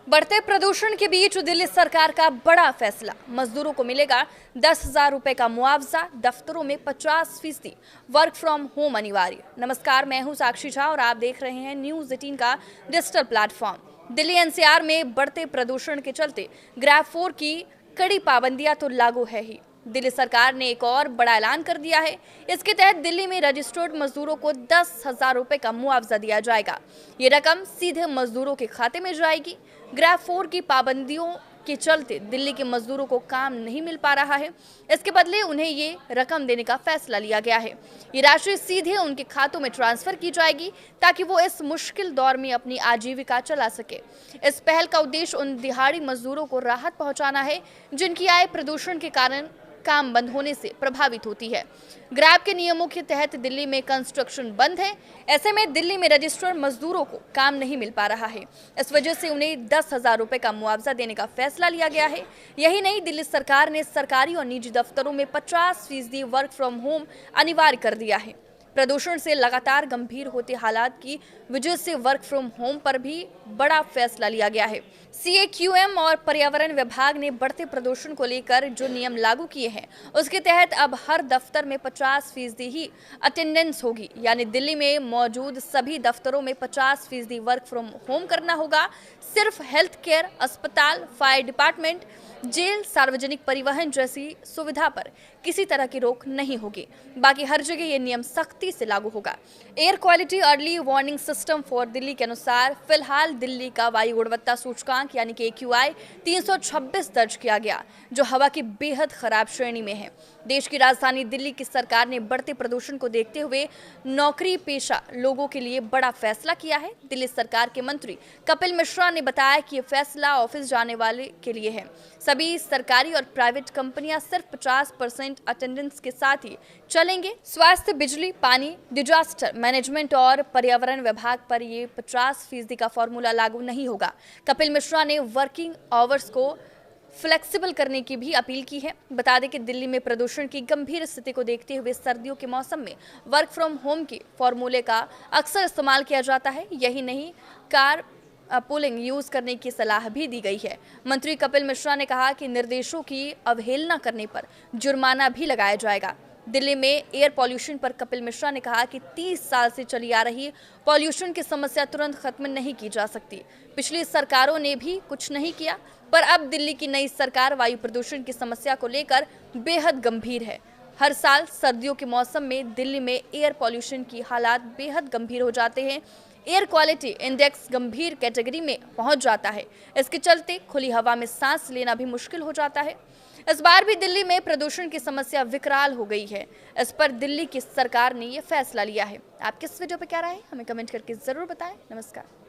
बढ़ते प्रदूषण के बीच दिल्ली सरकार का बड़ा फैसला। मजदूरों को मिलेगा 10,000 रुपए का मुआवजा, दफ्तरों में 50% वर्क फ्रॉम होम अनिवार्य। नमस्कार, मैं हूं साक्षी झा और आप देख रहे हैं न्यूज 18 का डिजिटल प्लेटफॉर्म। दिल्ली एनसीआर में बढ़ते प्रदूषण के चलते ग्रैब 4 की कड़ी पाबंदियां तो लागू है ही, दिल्ली सरकार ने एक और बड़ा ऐलान कर दिया है। इसके तहत दिल्ली में रजिस्टर्ड मजदूरों को 10,000 रुपए का मुआवजा दिया जाएगा। ये रकम सीधे मजदूरों के खाते में जाएगी। ग्रैब 4 की पाबंदियों के चलते दिल्ली के मजदूरों को काम नहीं मिल पा रहा है। इसके बदले उन्हें ये रकम देने का फैसला लिया गया है। ये राशि सीधे उनके खातों में ट्रांसफर की जाएगी ताकि वो इस मुश्किल दौर में अपनी आजीविका चला सके। इस पहल का उद्देश्य उन दिहाड़ी मजदूरों को राहत पहुंचाना है जिनकी आय प्रदूषण के कारण काम बंद होने से प्रभावित होती है। ग्रैब के नियमों के तहत दिल्ली में कंस्ट्रक्शन बंद है। ऐसे में दिल्ली में रजिस्टर्ड मजदूरों को काम नहीं मिल पा रहा है। इस वजह से उन्हें 10,000 रुपए का मुआवजा देने का फैसला लिया गया है। यही नहीं, दिल्ली सरकार ने सरकारी और निजी दफ्तरों में 50% वर्क फ्रॉम होम अनिवार्य कर दिया है। प्रदूषण से लगातार गंभीर होते हालात की वजह से वर्क फ्रॉम होम पर भी बड़ा फैसला लिया गया है। CAQM और पर्यावरण विभाग ने बढ़ते प्रदूषण को लेकर जो नियम लागू किए हैं, उसके तहत अब हर दफ्तर में 50% ही अटेंडेंस होगी। यानी दिल्ली में मौजूद सभी दफ्तरों में 50% वर्क फ्रॉम होम करना होगा। सिर्फ हेल्थ केयर, अस्पताल, फायर डिपार्टमेंट, जेल, सार्वजनिक परिवहन जैसी सुविधा पर किसी तरह की रोक नहीं होगी। बाकी हर जगह ये नियम सख्ती से लागू होगा। Air quality early warning system for Delhi के अनुसार फिलहाल दिल्ली का वायु गुणवत्ता सूचकांक यानी कि AQI 326 दर्ज किया गया, जो हवा की बेहद खराब श्रेणी में है। देश की राजधानी दिल्ली की सरकार ने बढ़ते प्रदूषण को देखते हुए नौकरी पेशा लोगों के लिए बड़ा फैसला किया है। दिल्ली सरकार के मंत्री कपिल मिश्रा ने बताया कि ये फैसला ऑफिस जाने वाले के लिए है। सभी सरकारी और प्राइवेट कंपनियां सिर्फ 50% अटेंडेंस के साथ ही चलेंगे। स्वास्थ्य, बिजली, पानी, डिजास्टर मैनेजमेंट और पर्यावरण विभाग पर ये 50% का फॉर्मूला लागू नहीं होगा। कपिल मिश्रा ने वर्किंग आवर्स को फ्लेक्सिबल करने की भी अपील की है। बता दें कि दिल्ली में प्रदूषण की गंभीर स्थिति को देखते हुए सर्दियों के मौसम में वर्क फ्रॉम होम के फॉर्मूले का अक्सर इस्तेमाल किया जाता है। यही नहीं, कार पुलिंग यूज करने की सलाह भी दी गई है। मंत्री कपिल मिश्रा ने कहा कि निर्देशों की अवहेलना करने पर जुर्माना भी लगाया जाएगा। दिल्ली में एयर पॉल्यूशन पर कपिल मिश्रा ने कहा कि 30 साल से चली आ रही पॉल्यूशन की समस्या तुरंत खत्म नहीं की जा सकती। पिछली सरकारों ने भी कुछ नहीं किया, पर अब दिल्ली की नई सरकार वायु प्रदूषण की समस्या को लेकर बेहद गंभीर है। हर साल सर्दियों के मौसम में दिल्ली में एयर पॉल्यूशन की हालात बेहद गंभीर हो जाते हैं। एयर क्वालिटी इंडेक्स गंभीर कैटेगरी में पहुंच जाता है। इसके चलते खुली हवा में सांस लेना भी मुश्किल हो जाता है। इस बार भी दिल्ली में प्रदूषण की समस्या विकराल हो गई है। इस पर दिल्ली की सरकार ने यह फैसला लिया है। आप किस वीडियो पर क्या राय है, हमें कमेंट करके जरूर बताएं। नमस्कार।